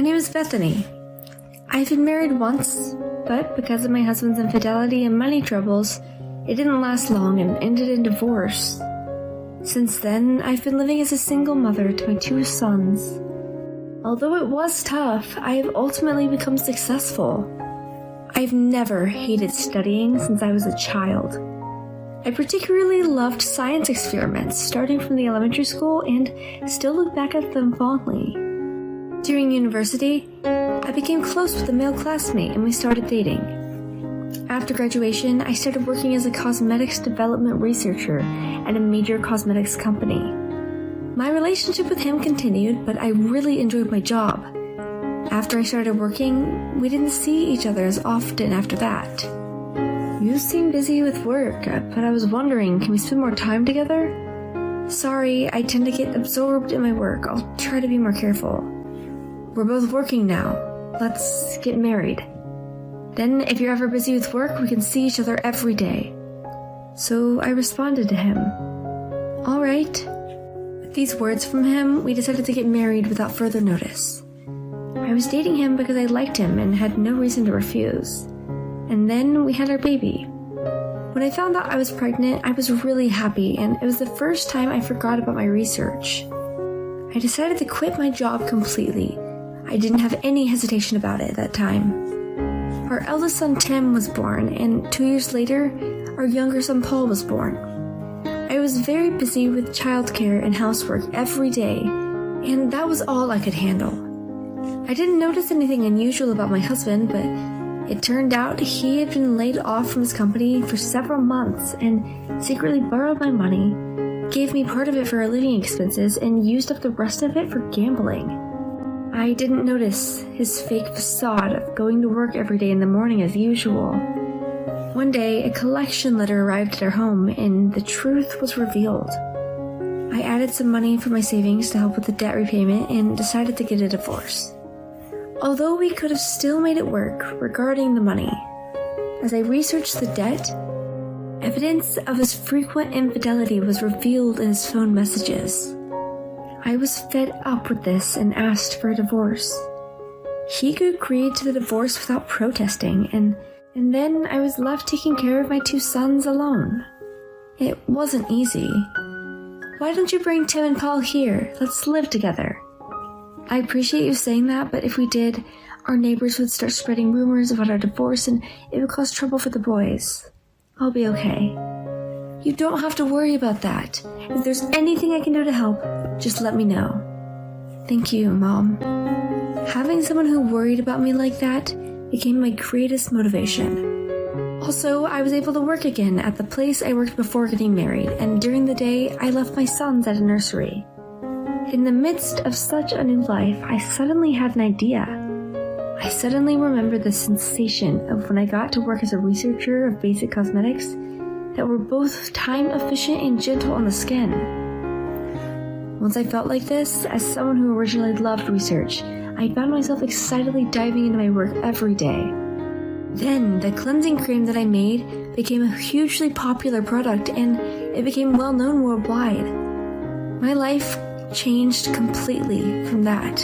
name is Bethany. I've been married once, but because of my husband's infidelity and money troubles, it didn't last long and ended in divorce. Since then, I've been living as a single mother to my 2 sons. Although it was tough, I have ultimately become successful. I've never hated studying since I was a child. I particularly loved science experiments, starting from the elementary school, and still look back at them fondly. During university, I became close with a male classmate and we started dating. After graduation, I started working as a cosmetics development researcher at a major cosmetics company. My relationship with him continued, but I really enjoyed my job. After I started working, we didn't see each other as often after that. You seem busy with work, but I was wondering, can we spend more time together? Sorry, I tend to get absorbed in my work. I'll try to be more careful. We're both working now. Let's get married. Then, if you're ever busy with work, we can see each other every day. So I responded to him. All right. With these words from him, we decided to get married without further notice. I was dating him because I liked him and had no reason to refuse. And then we had our baby. When I found out I was pregnant, I was really happy, and it was the first time I forgot about my research. I decided to quit my job completely. I didn't have any hesitation about it at that time. Our eldest son Tim was born, and 2 years later, our younger son Paul was born. I was very busy with childcare and housework every day, and that was all I could handle. I didn't notice anything unusual about my husband, but it turned out he had been laid off from his company for several months and secretly borrowed my money, gave me part of it for our living expenses, and used up the rest of it for gambling. I didn't notice his fake facade of going to work every day in the morning as usual. One day, a collection letter arrived at our home, and the truth was revealed. I added some money from my savings to help with the debt repayment and decided to get a divorce. Although we could have still made it work regarding the money, as I researched the debt, evidence of his frequent infidelity was revealed in his phone messages. I was fed up with this and asked for a divorce. He could agree to the divorce without protesting, and then I was left taking care of my 2 sons alone. It wasn't easy. Why don't you bring Tim and Paul here? Let's live together. I appreciate you saying that, but if we did, our neighbors would start spreading rumors about our divorce and it would cause trouble for the boys. I'll be okay. You don't have to worry about that. If there's anything I can do to help, just let me know. Thank you, Mom. Having someone who worried about me like that became my greatest motivation. Also, I was able to work again at the place I worked before getting married, and during the day, I left my sons at a nursery. In the midst of such a new life, I suddenly had an idea. I suddenly remembered the sensation of when I got to work as a researcher of basic cosmetics that were both time efficient and gentle on the skin. Once I felt like this, as someone who originally loved research, I found myself excitedly diving into my work every day. Then, the cleansing cream that I made became a hugely popular product, and it became well known worldwide. My life changed completely from that.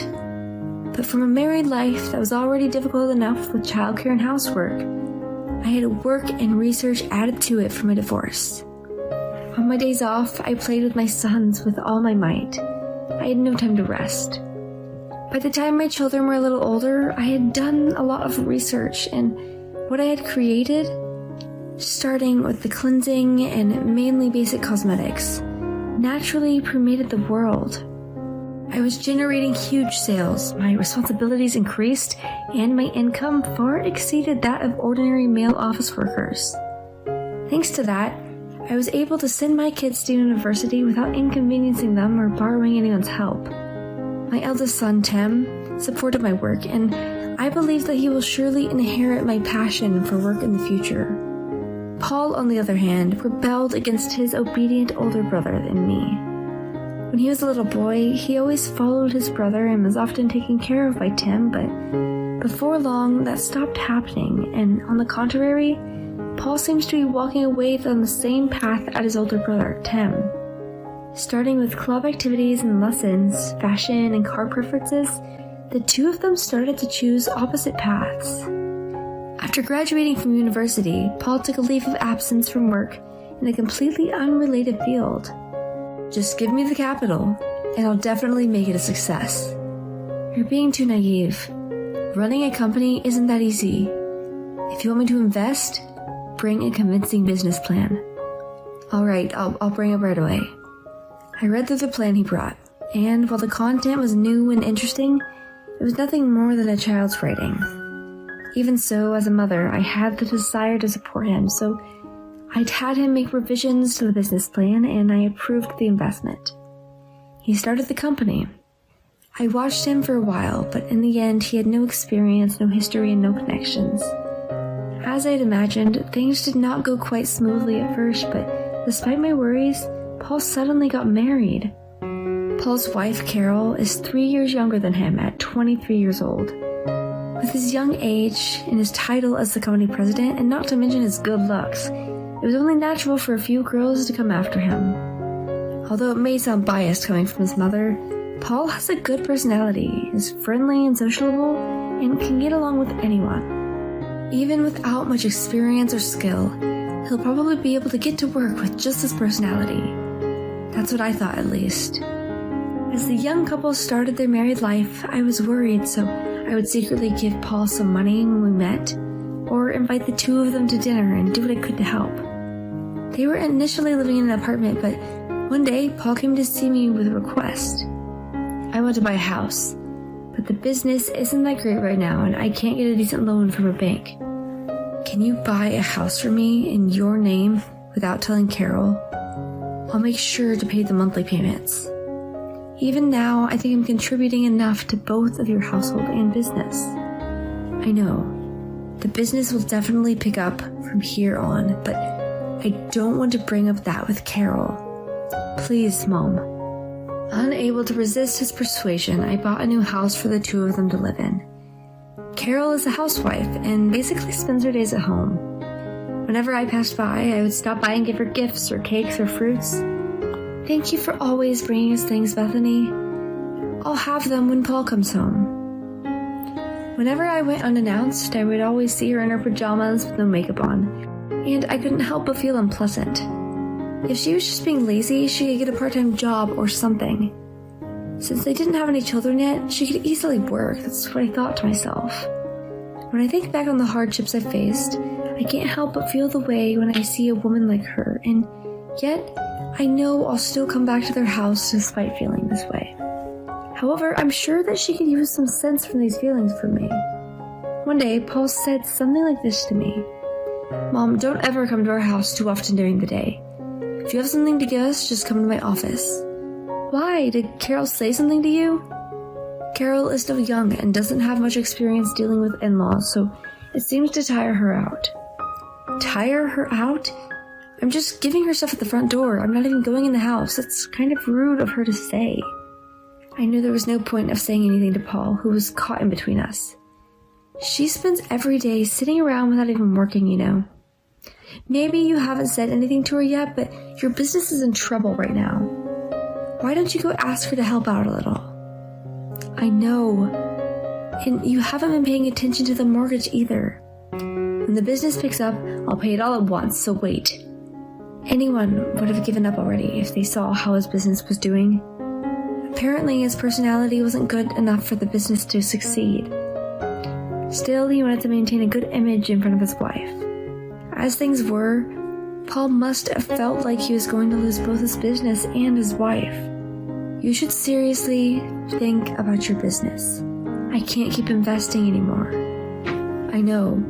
But from a married life that was already difficult enough with childcare and housework, I had work and research added to it for my divorce. On my days off, I played with my sons with all my might. I had no time to rest. By the time my children were a little older, I had done a lot of research, and what I had created, starting with the cleansing and mainly basic cosmetics, naturally permeated the world. I was generating huge sales, my responsibilities increased, and my income far exceeded that of ordinary male office workers. Thanks to that, I was able to send my kids to university without inconveniencing them or borrowing anyone's help. My eldest son, Tim, supported my work, and I believe that he will surely inherit my passion for work in the future. Paul, on the other hand, rebelled against his obedient older brother and me. When he was a little boy, he always followed his brother and was often taken care of by Tim, but before long, that stopped happening, and on the contrary, Paul seems to be walking away on the same path as his older brother, Tim. Starting with club activities and lessons, fashion and car preferences, the two of them started to choose opposite paths. After graduating from university, Paul took a leave of absence from work in a completely unrelated field. Just give me the capital, and I'll definitely make it a success. You're being too naive. Running a company isn't that easy. If you want me to invest, bring a convincing business plan. Alright, I'll bring it right away. I read through the plan he brought, and while the content was new and interesting, it was nothing more than a child's writing. Even so, as a mother, I had the desire to support him, so I'd had him make revisions to the business plan, and I approved the investment. He started the company. I watched him for a while, but in the end, he had no experience, no history, and no connections. As I had imagined, things did not go quite smoothly at first, but despite my worries, Paul suddenly got married. Paul's wife, Carol, is 3 years younger than him at 23 years old. With his young age and his title as the company president, and not to mention his good looks, it was only natural for a few girls to come after him. Although it may sound biased coming from his mother, Paul has a good personality, is friendly and sociable, and can get along with anyone. Even without much experience or skill, he'll probably be able to get to work with just his personality. That's what I thought, at least. As the young couple started their married life, I was worried, so I would secretly give Paul some money when we met, or invite the two of them to dinner and do what I could to help. They were initially living in an apartment, but one day Paul came to see me with a request. I want to buy a house, but the business isn't that great right now and I can't get a decent loan from a bank. Can you buy a house for me in your name without telling Carol? I'll make sure to pay the monthly payments. Even now, I think I'm contributing enough to both of your household and business. I know, the business will definitely pick up from here on, but I don't want to bring up that with Carol. Please, Mom. Unable to resist his persuasion, I bought a new house for the two of them to live in. Carol is a housewife and basically spends her days at home. Whenever I passed by, I would stop by and give her gifts or cakes or fruits. Thank you for always bringing us things, Bethany. I'll have them when Paul comes home. Whenever I went unannounced, I would always see her in her pajamas with no makeup on, and I couldn't help but feel unpleasant. If she was just being lazy, she could get a part-time job or something. Since they didn't have any children yet, she could easily work, that's what I thought to myself. When I think back on the hardships I faced, I can't help but feel the way when I see a woman like her, and yet, I know I'll still come back to their house despite feeling this way. However, I'm sure that she could use some sense from these feelings from me. One day, Paul said something like this to me. Mom, don't ever come to our house too often during the day. If you have something to give us, just come to my office. Why? Did Carol say something to you? Carol is still young and doesn't have much experience dealing with in-laws, so it seems to tire her out. Tire her out? I'm just giving her stuff at the front door. I'm not even going in the house. That's kind of rude of her to say. I knew there was no point of saying anything to Paul, who was caught in between us. She spends every day sitting around without even working, you know. Maybe you haven't said anything to her yet, but your business is in trouble right now. Why don't you go ask her to help out a little? I know. And you haven't been paying attention to the mortgage either. When the business picks up, I'll pay it all at once, so wait. Anyone would have given up already if they saw how his business was doing. Apparently, his personality wasn't good enough for the business to succeed. Still, he wanted to maintain a good image in front of his wife. As things were, Paul must have felt like he was going to lose both his business and his wife. You should seriously think about your business. I can't keep investing anymore. I know.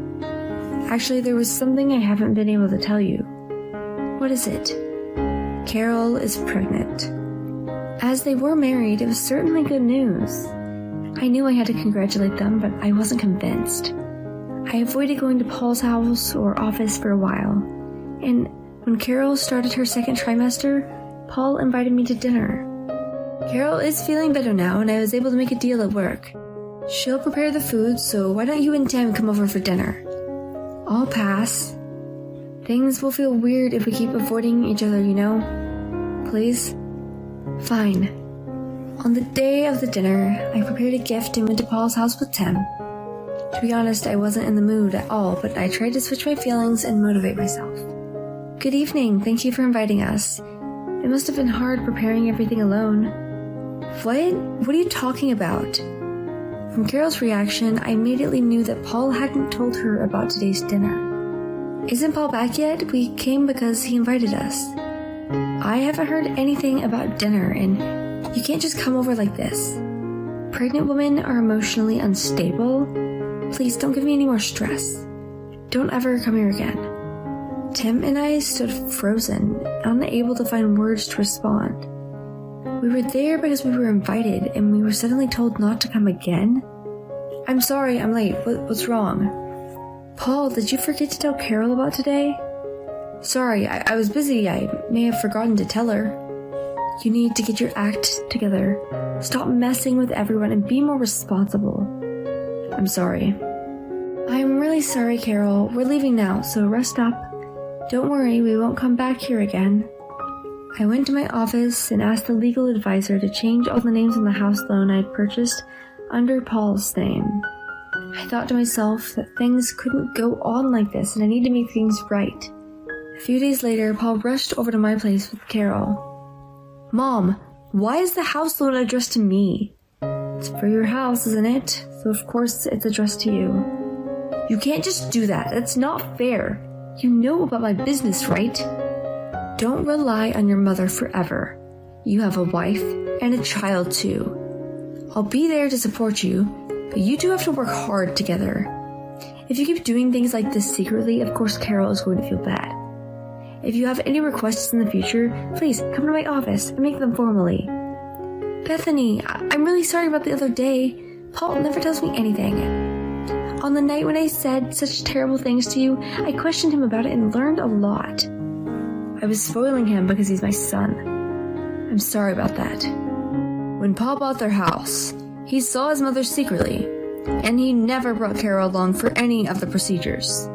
Actually, there was something I haven't been able to tell you. What is it? Carol is pregnant. As they were married, it was certainly good news. I knew I had to congratulate them, but I wasn't convinced. I avoided going to Paul's house or office for a while, and when Carol started her second trimester, Paul invited me to dinner. Carol is feeling better now, and I was able to make a deal at work. She'll prepare the food, so why don't you and Tim come over for dinner? I'll pass. Things will feel weird if we keep avoiding each other, you know? Please? Fine. On the day of the dinner, I prepared a gift and went to Paul's house with Tim. To be honest, I wasn't in the mood at all, but I tried to switch my feelings and motivate myself. Good evening, thank you for inviting us. It must have been hard preparing everything alone. What? What are you talking about? From Carol's reaction, I immediately knew that Paul hadn't told her about today's dinner. Isn't Paul back yet? We came because he invited us. I haven't heard anything about dinner, and you can't just come over like this. Pregnant women are emotionally unstable. Please don't give me any more stress. Don't ever come here again. Tim and I stood frozen, unable to find words to respond. We were there because we were invited, and we were suddenly told not to come again? I'm sorry, I'm late. What's wrong? Paul, did you forget to tell Carol about today? Sorry, I was busy. I may have forgotten to tell her. You need to get your act together. Stop messing with everyone and be more responsible. I'm sorry. I'm really sorry, Carol. We're leaving now, so rest up. Don't worry, we won't come back here again. I went to my office and asked the legal advisor to change all the names on the house loan I had purchased under Paul's name. I thought to myself that things couldn't go on like this and I need to make things right. A few days later, Paul rushed over to my place with Carol. Mom, why is the house loan addressed to me? It's for your house, isn't it? So of course it's addressed to you. You can't just do that. That's not fair. You know about my business, right? Don't rely on your mother forever. You have a wife and a child too. I'll be there to support you, but you two have to work hard together. If you keep doing things like this secretly, of course Carol is going to feel bad. If you have any requests in the future, please come to my office and make them formally. Bethany, I'm really sorry about the other day. Paul never tells me anything. On the night when I said such terrible things to you, I questioned him about it and learned a lot. I was spoiling him because he's my son. I'm sorry about that. When Paul bought their house, he saw his mother secretly, and he never brought Carol along for any of the procedures.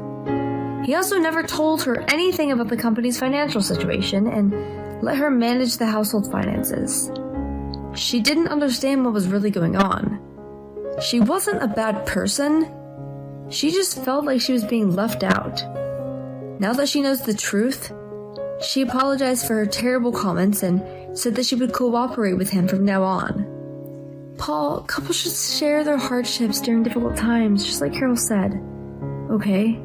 He also never told her anything about the company's financial situation and let her manage the household finances. She didn't understand what was really going on. She wasn't a bad person. She just felt like she was being left out. Now that she knows the truth, she apologized for her terrible comments and said that she would cooperate with him from now on. Paul, couples should share their hardships during difficult times, just like Carol said. Okay?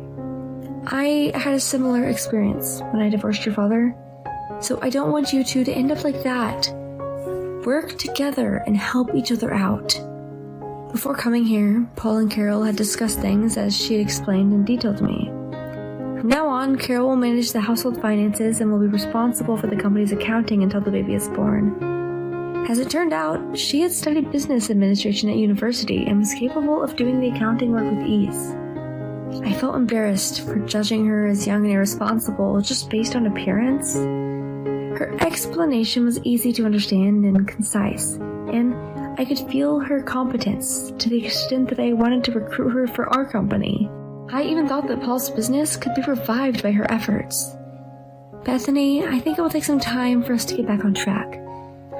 I had a similar experience when I divorced your father, so I don't want you two to end up like that. Work together and help each other out. Before coming here, Paul and Carol had discussed things as she had explained in detail to me. From now on, Carol will manage the household finances and will be responsible for the company's accounting until the baby is born. As it turned out, she had studied business administration at university and was capable of doing the accounting work with ease. I felt embarrassed for judging her as young and irresponsible just based on appearance. Her explanation was easy to understand and concise, and I could feel her competence to the extent that I wanted to recruit her for our company. I even thought that Paul's business could be revived by her efforts. Bethany, I think it will take some time for us to get back on track.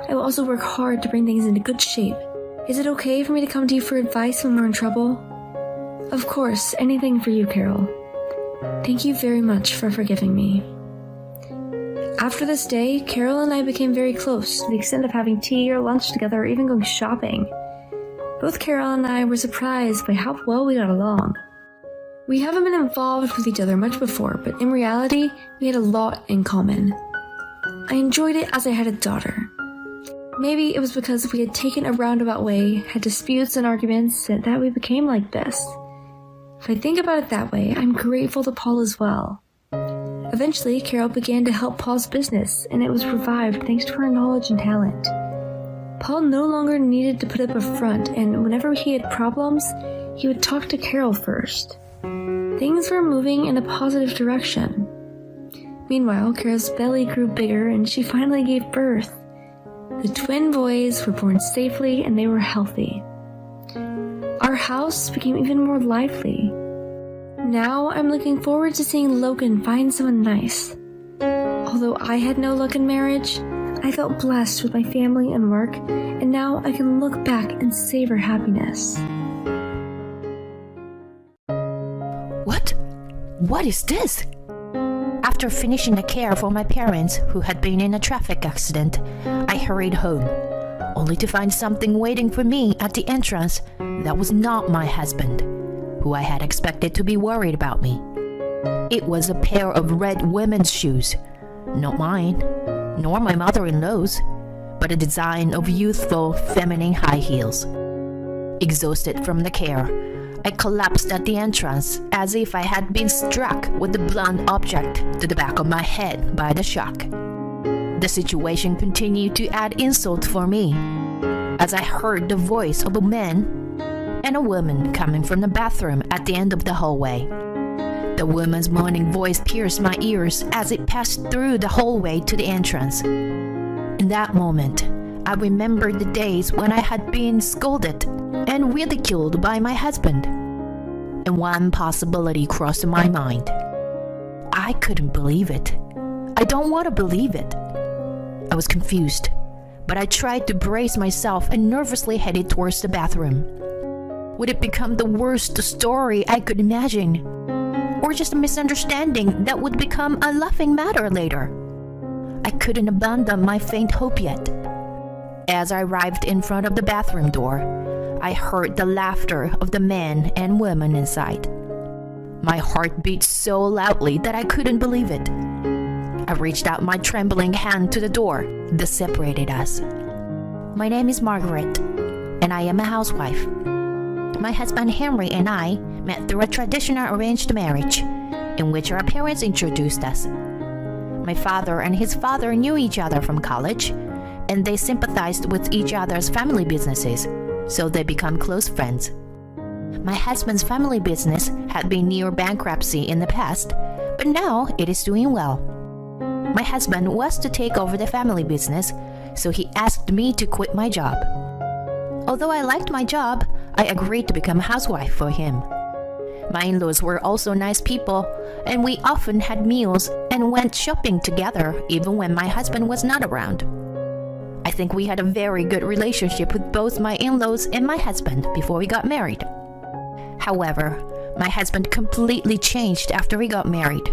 I will also work hard to bring things into good shape. Is it okay for me to come to you for advice when we're in trouble? Of course, anything for you, Carol. Thank you very much for forgiving me. After this day, Carol and I became very close, to the extent of having tea or lunch together or even going shopping. Both Carol and I were surprised by how well we got along. We haven't been involved with each other much before, but in reality, we had a lot in common. I enjoyed it as I had a daughter. Maybe it was because we had taken a roundabout way, had disputes and arguments, and that we became like this. If I think about it that way, I'm grateful to Paul as well. Eventually, Carol began to help Paul's business, and it was revived thanks to her knowledge and talent. Paul no longer needed to put up a front, and whenever he had problems, he would talk to Carol first. Things were moving in a positive direction. Meanwhile, Carol's belly grew bigger, and she finally gave birth. The twin boys were born safely, and they were healthy. Our house became even more lively. Now I'm looking forward to seeing Logan find someone nice. Although I had no luck in marriage, I felt blessed with my family and work, and now I can look back and savor happiness. What is this? After finishing the care for my parents who had been in a traffic accident, I hurried home, only to find something waiting for me at the entrance that was not my husband, who I had expected to be worried about me. It was a pair of red women's shoes, not mine, nor my mother-in-law's, but a design of youthful feminine high heels. Exhausted from the care, I collapsed at the entrance as if I had been struck with a blunt object to the back of my head by the shock. The situation continued to add insult for me, as I heard the voice of a man and a woman coming from the bathroom at the end of the hallway. The woman's moaning voice pierced my ears as it passed through the hallway to the entrance. In that moment, I remembered the days when I had been scolded and ridiculed by my husband, and one possibility crossed my mind. I couldn't believe it. I don't want to believe it. I was confused, but I tried to brace myself and nervously headed towards the bathroom. Would it become the worst story I could imagine, or just a misunderstanding that would become a laughing matter later? I couldn't abandon my faint hope yet. As I arrived in front of the bathroom door, I heard the laughter of the men and women inside. My heart beat so loudly that I couldn't believe it. I reached out my trembling hand to the door that separated us. My name is Margaret, and I am a housewife. My husband Henry and I met through a traditional arranged marriage, in which our parents introduced us. My father and his father knew each other from college, and they sympathized with each other's family businesses, so they became close friends. My husband's family business had been near bankruptcy in the past, but now it is doing well. My husband was to take over the family business, so he asked me to quit my job. Although I liked my job, I agreed to become a housewife for him. My in-laws were also nice people, and we often had meals and went shopping together even when my husband was not around. I think we had a very good relationship with both my in-laws and my husband before we got married. However, my husband completely changed after we got married.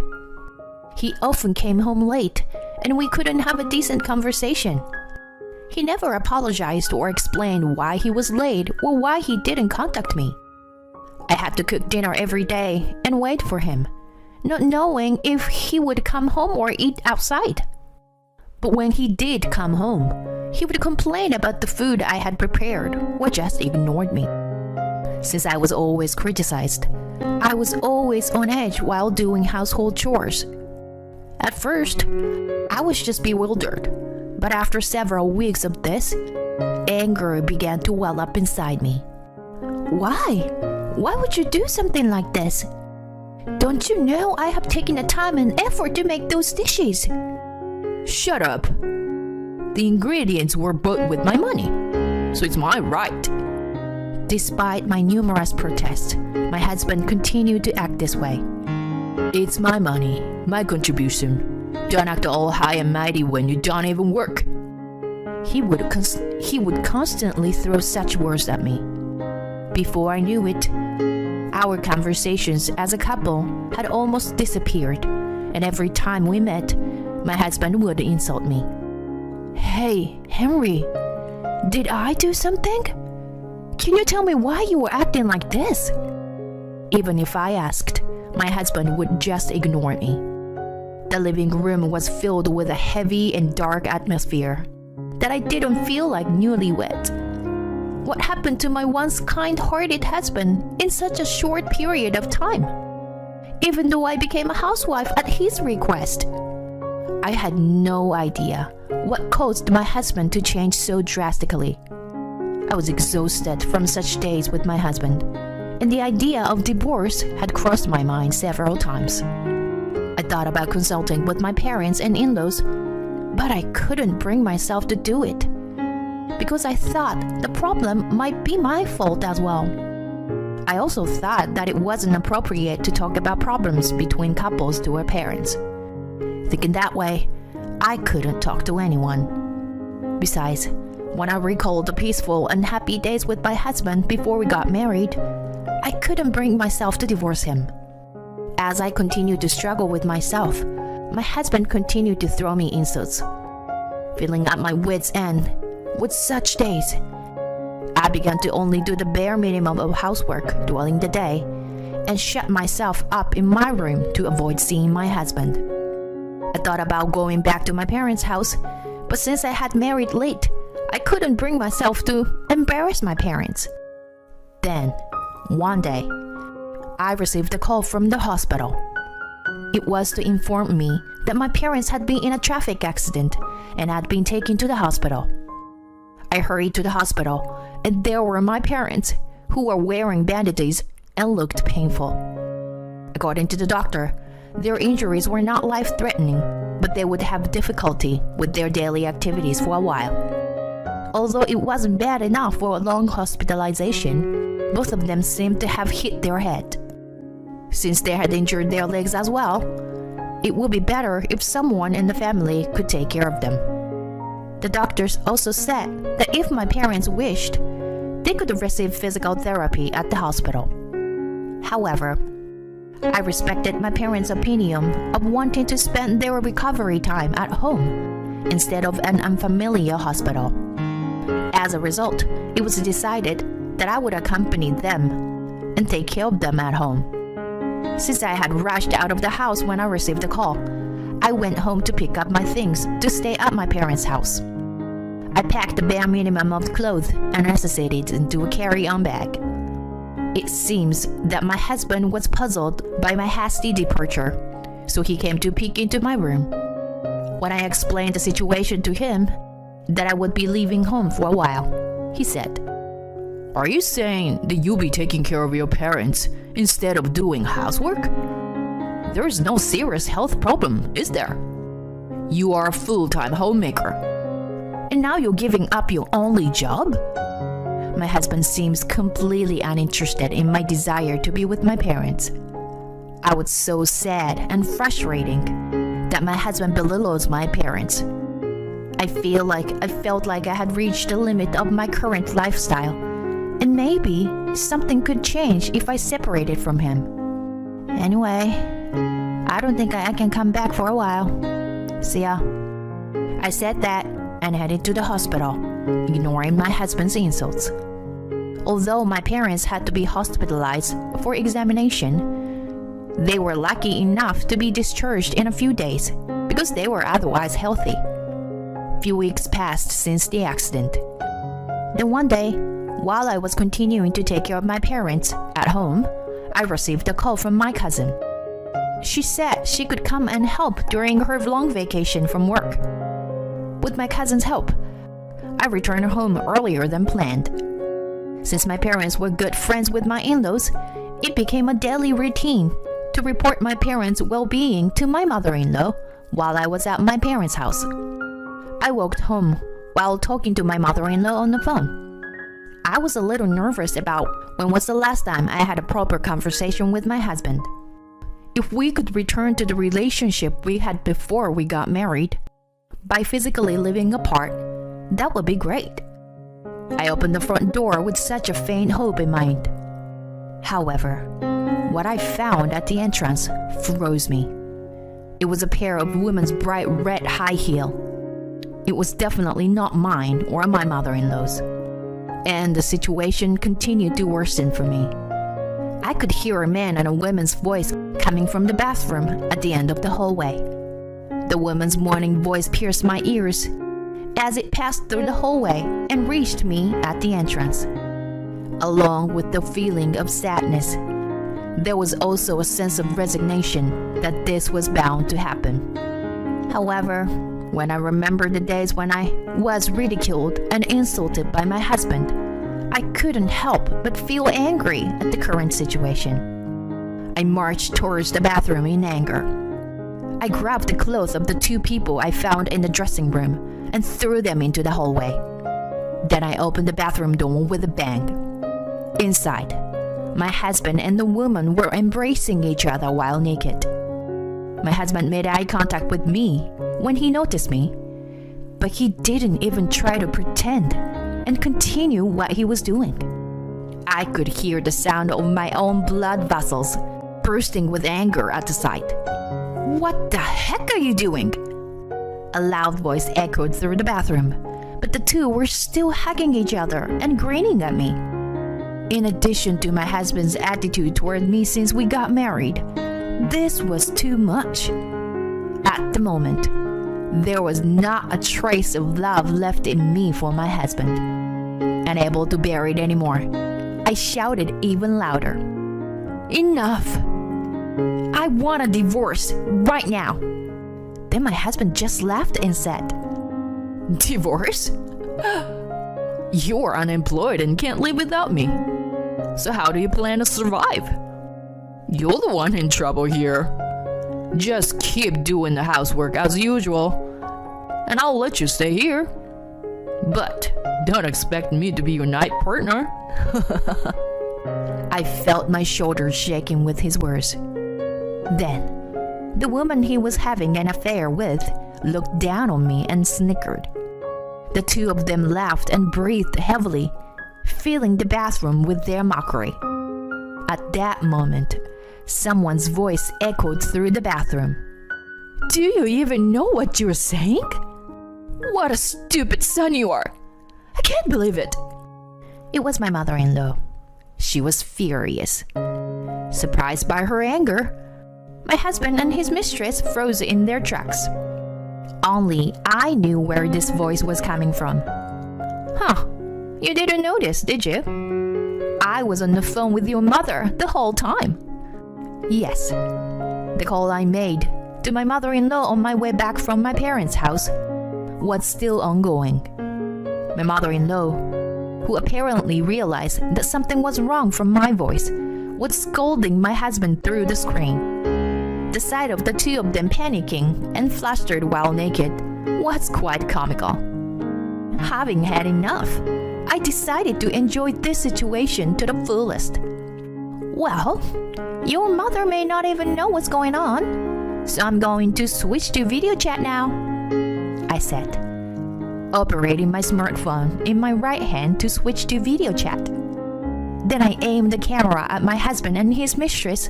He often came home late, and we couldn't have a decent conversation. He never apologized or explained why he was late or why he didn't contact me. I had to cook dinner every day and wait for him, not knowing if he would come home or eat outside. But when he did come home, he would complain about the food I had prepared or just ignored me. Since I was always criticized, I was always on edge while doing household chores. At first, I was just bewildered, but after several weeks of this, anger began to well up inside me. Why? Why would you do something like this? Don't you know I have taken the time and effort to make those dishes? Shut up. The ingredients were bought with my money, so it's my right. Despite my numerous protests, my husband continued to act this way. It's my money, my contribution. Don't act all high and mighty when you don't even work. He would constantly throw such words at me. Before I knew it, our conversations as a couple had almost disappeared, and every time we met, my husband would insult me. Hey, Henry, did I do something? Can you tell me why you were acting like this? Even if I asked, my husband would just ignore me. The living room was filled with a heavy and dark atmosphere that I didn't feel like newlywed. What happened to my once kind-hearted husband in such a short period of time? Even though I became a housewife at his request, I had no idea what caused my husband to change so drastically. I was exhausted from such days with my husband, and the idea of divorce had crossed my mind several times. I thought about consulting with my parents and in-laws, but I couldn't bring myself to do it, because I thought the problem might be my fault as well. I also thought that it wasn't appropriate to talk about problems between couples to our parents. Thinking that way, I couldn't talk to anyone. Besides, when I recalled the peaceful and happy days with my husband before we got married, I couldn't bring myself to divorce him. As I continued to struggle with myself, my husband continued to throw me insults. Feeling at my wits' end with such days, I began to only do the bare minimum of housework during the day and shut myself up in my room to avoid seeing my husband. I thought about going back to my parents' house, but since I had married late, I couldn't bring myself to embarrass my parents. Then, one day, I received a call from the hospital. It was to inform me that my parents had been in a traffic accident and had been taken to the hospital. I hurried to the hospital, and there were my parents, who were wearing bandages and looked painful. According to the doctor, their injuries were not life-threatening, but they would have difficulty with their daily activities for a while. Although it wasn't bad enough for a long hospitalization, both of them seemed to have hit their head. Since they had injured their legs as well, it would be better if someone in the family could take care of them. The doctors also said that if my parents wished, they could receive physical therapy at the hospital. However, I respected my parents' opinion of wanting to spend their recovery time at home instead of an unfamiliar hospital. As a result, it was decided that I would accompany them and take care of them at home. Since I had rushed out of the house when I received the call, I went home to pick up my things to stay at my parents' house. I packed the bare minimum of clothes and necessities into a carry-on bag. It seems that my husband was puzzled by my hasty departure, so he came to peek into my room. When I explained the situation to him, that I would be leaving home for a while, he said, "Are you saying that you'll be taking care of your parents instead of doing housework? There is no serious health problem, is there? You are a full-time homemaker. And now you're giving up your only job?" My husband seems completely uninterested in my desire to be with my parents. I was so sad and frustrating that my husband belittles my parents. I felt like I had reached the limit of my current lifestyle, and maybe something could change if I separated from him. Anyway, I don't think I can come back for a while. See ya. I said that and headed to the hospital, ignoring my husband's insults. Although my parents had to be hospitalized for examination, they were lucky enough to be discharged in a few days because they were otherwise healthy. Few weeks passed since the accident. Then one day, while I was continuing to take care of my parents at home, I received a call from my cousin. She said she could come and help during her long vacation from work. With my cousin's help, I returned home earlier than planned. Since my parents were good friends with my in-laws, it became a daily routine to report my parents' well-being to my mother-in-law while I was at my parents' house. I walked home while talking to my mother-in-law on the phone. I was a little nervous about when was the last time I had a proper conversation with my husband. If we could return to the relationship we had before we got married, by physically living apart, that would be great. I opened the front door with such a faint hope in mind. However, what I found at the entrance froze me. It was a pair of women's bright red high heel. It was definitely not mine or my mother-in-law's. And the situation continued to worsen for me. I could hear a man and a woman's voice coming from the bathroom at the end of the hallway. The woman's moaning voice pierced my ears as it passed through the hallway and reached me at the entrance. Along with the feeling of sadness, there was also a sense of resignation that this was bound to happen. However, when I remembered the days when I was ridiculed and insulted by my husband, I couldn't help but feel angry at the current situation. I marched towards the bathroom in anger. I grabbed the clothes of the two people I found in the dressing room and threw them into the hallway. Then I opened the bathroom door with a bang. Inside, my husband and the woman were embracing each other while naked. My husband made eye contact with me when he noticed me, but he didn't even try to pretend and continue what he was doing. I could hear the sound of my own blood vessels bursting with anger at the sight. "What the heck are you doing?" A loud voice echoed through the bathroom, but the two were still hugging each other and grinning at me. In addition to my husband's attitude toward me since we got married, this was too much. At the moment, there was not a trace of love left in me for my husband. Unable to bear it anymore, I shouted even louder. "Enough! I want a divorce right now!" Then my husband just laughed and said, "Divorce? You're unemployed and can't live without me. So how do you plan to survive? You're the one in trouble here. Just keep doing the housework as usual, and I'll let you stay here. But don't expect me to be your night partner." I felt my shoulders shaking with his words. Then, the woman he was having an affair with looked down on me and snickered. The two of them laughed and breathed heavily, filling the bathroom with their mockery. At that moment, someone's voice echoed through the bathroom. "Do you even know what you're saying? What a stupid son you are! I can't believe it!" It was my mother-in-law. She was furious. Surprised by her anger, my husband and his mistress froze in their tracks. Only I knew where this voice was coming from. "Huh, you didn't notice, did you? I was on the phone with your mother the whole time." Yes, the call I made to my mother-in-law on my way back from my parents' house was still ongoing. My mother-in-law, who apparently realized that something was wrong from my voice, was scolding my husband through the screen. The sight of the two of them panicking and flustered while naked was quite comical. Having had enough, I decided to enjoy this situation to the fullest. "Well, your mother may not even know what's going on, so I'm going to switch to video chat now," I said, operating my smartphone in my right hand to switch to video chat. Then I aimed the camera at my husband and his mistress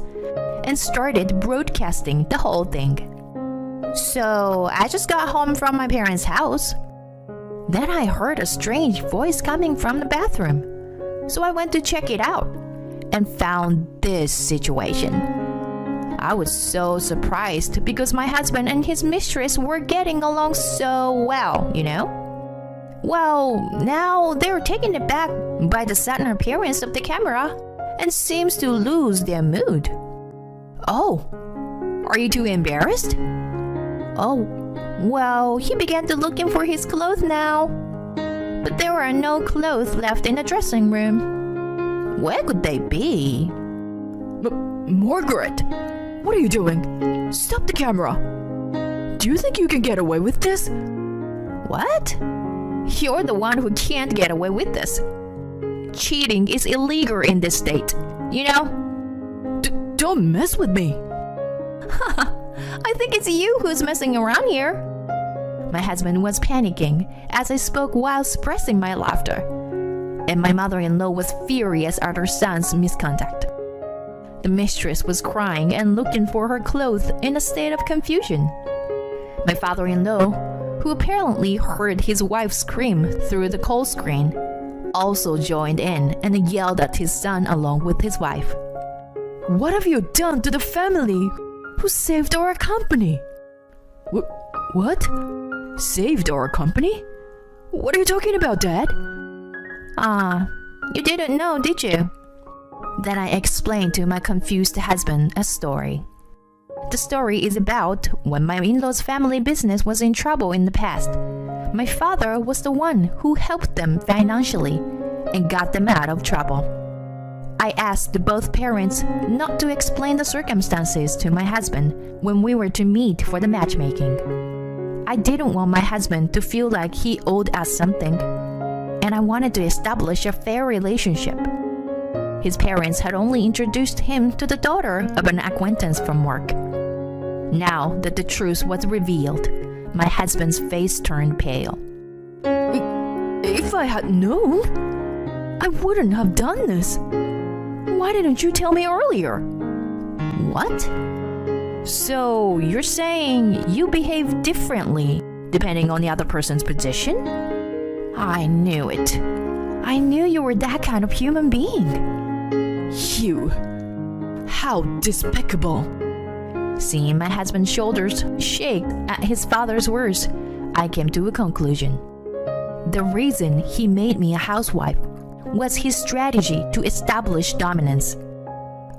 and started broadcasting the whole thing. "So, I just got home from my parents' house. Then I heard a strange voice coming from the bathroom, so I went to check it out and found this situation. I was so surprised because my husband and his mistress were getting along so well, you know? Well, now they're taken aback by the sudden appearance of the camera and seems to lose their mood." "Oh, are you too embarrassed?" "Oh, well, he began to looking for his clothes now, but there are no clothes left in the dressing room. Where could they be?" Margaret, what are you doing? Stop the camera. Do you think you can get away with this?" "What? You're the one who can't get away with this. Cheating is illegal in this state, you know?" Don't mess with me." "I think it's you who's messing around here." My husband was panicking as I spoke while suppressing my laughter, and my mother-in-law was furious at her son's misconduct. The mistress was crying and looking for her clothes in a state of confusion. My father-in-law, who apparently heard his wife scream through the call screen, also joined in and yelled at his son along with his wife. "What have you done to the family who saved our company?" What? Saved our company? What are you talking about, Dad?" You didn't know, did you?" Then I explained to my confused husband a story. The story is about when my in-laws' family business was in trouble in the past. My father was the one who helped them financially and got them out of trouble. I asked both parents not to explain the circumstances to my husband when we were to meet for the matchmaking. I didn't want my husband to feel like he owed us something, and I wanted to establish a fair relationship. His parents had only introduced him to the daughter of an acquaintance from work. Now that the truth was revealed, my husband's face turned pale. I had known, I wouldn't have done this. Why didn't you tell me earlier? What? So you're saying you behave differently depending on the other person's position? I knew it. I knew you were that kind of human being. You. How despicable. Seeing my husband's shoulders shake at his father's words, I came to a conclusion. The reason he made me a housewife was his strategy to establish dominance.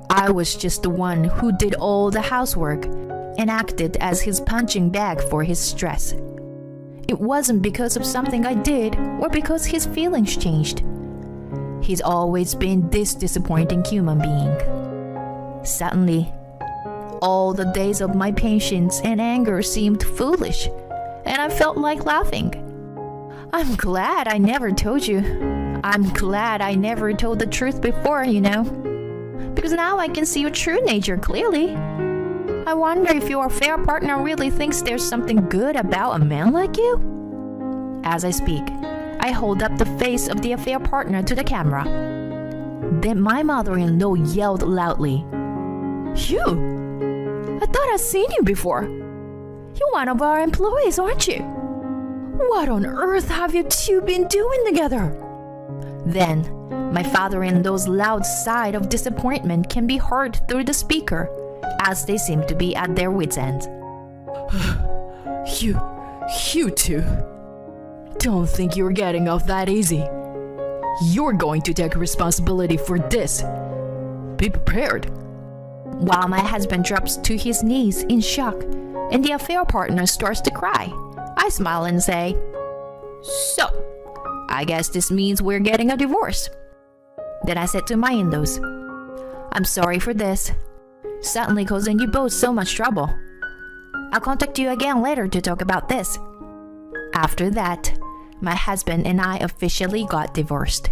I was just the one who did all the housework and acted as his punching bag for his stress. It wasn't because of something I did or because his feelings changed. He's always been this disappointing human being. Suddenly, all the days of my patience and anger seemed foolish, and I felt like laughing. I'm glad I never told you. I'm glad I never told the truth before, because now I can see your true nature clearly. I wonder if your affair partner really thinks there's something good about a man like you? As I speak, I hold up the face of the affair partner to the camera. Then my mother-in-law yelled loudly, "You! I thought I'd seen you before. You're one of our employees, aren't you? What on earth have you two been doing together?" Then, my father-in-law's loud sigh of disappointment can be heard through the speaker, as they seem to be at their wits' end. You two. Don't think you're getting off that easy. You're going to take responsibility for this. Be prepared. While my husband drops to his knees in shock and the affair partner starts to cry, I smile and say, "So, I guess this means we're getting a divorce." Then I said to my in-laws, "I'm sorry for this. Suddenly causing you both so much trouble. I'll contact you again later to talk about this." After that, my husband and I officially got divorced.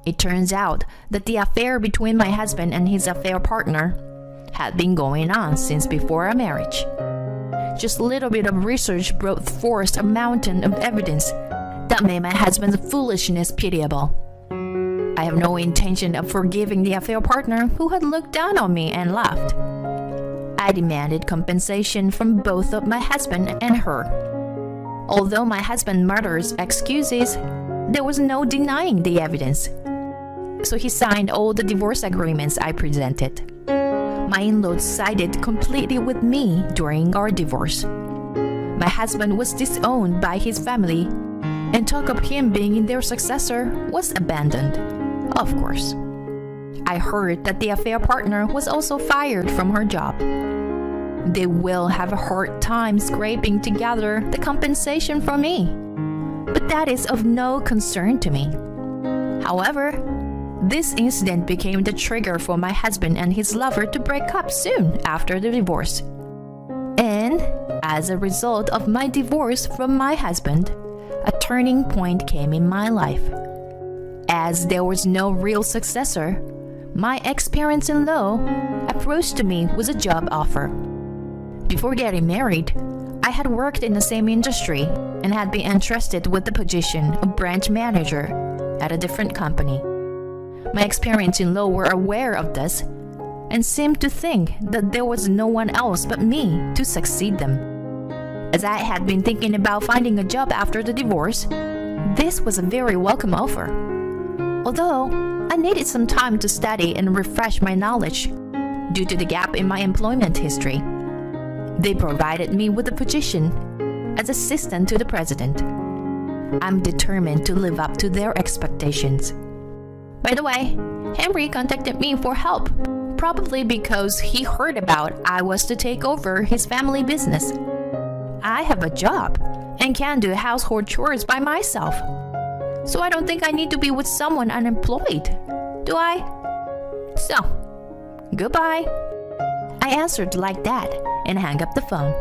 It turns out that the affair between my husband and his affair partner had been going on since before our marriage. Just a little bit of research brought forth a mountain of evidence that made my husband's foolishness pitiable. I have no intention of forgiving the affair partner who had looked down on me and laughed. I demanded compensation from both of my husband and her. Although my husband mutters excuses, there was no denying the evidence. So he signed all the divorce agreements I presented. My in-laws sided completely with me during our divorce. My husband was disowned by his family, and talk of him being their successor was abandoned, of course. I heard that the affair partner was also fired from her job. They will have a hard time scraping together the compensation for me, but that is of no concern to me. However, this incident became the trigger for my husband and his lover to break up soon after the divorce. And as a result of my divorce from my husband, a turning point came in my life. As there was no real successor, my ex-parents-in-law approached me with a job offer. Before getting married, I had worked in the same industry and had been entrusted with the position of branch manager at a different company. My ex-parents-in-law were aware of this and seemed to think that there was no one else but me to succeed them. As I had been thinking about finding a job after the divorce, this was a very welcome offer. Although I needed some time to study and refresh my knowledge due to the gap in my employment history, they provided me with a position as assistant to the president. I'm determined to live up to their expectations. By the way, Henry contacted me for help, probably because he heard about I was to take over his family business. I have a job and can do household chores by myself, so I don't think I need to be with someone unemployed, do I? So, goodbye. I answered like that and hung up the phone.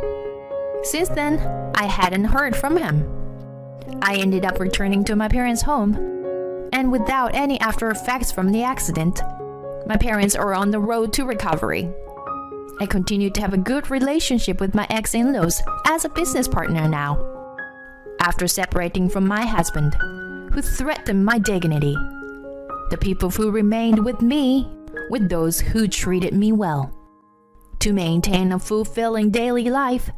Since then, I hadn't heard from him. I ended up returning to my parents' home, and without any after effects from the accident, my parents are on the road to recovery. I continue to have a good relationship with my ex-in-laws as a business partner now. After separating from my husband, who threatened my dignity. The people who remained with me were those who treated me well. To maintain a fulfilling daily life,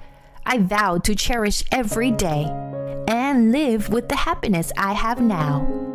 I vowed to cherish every day and live with the happiness I have now.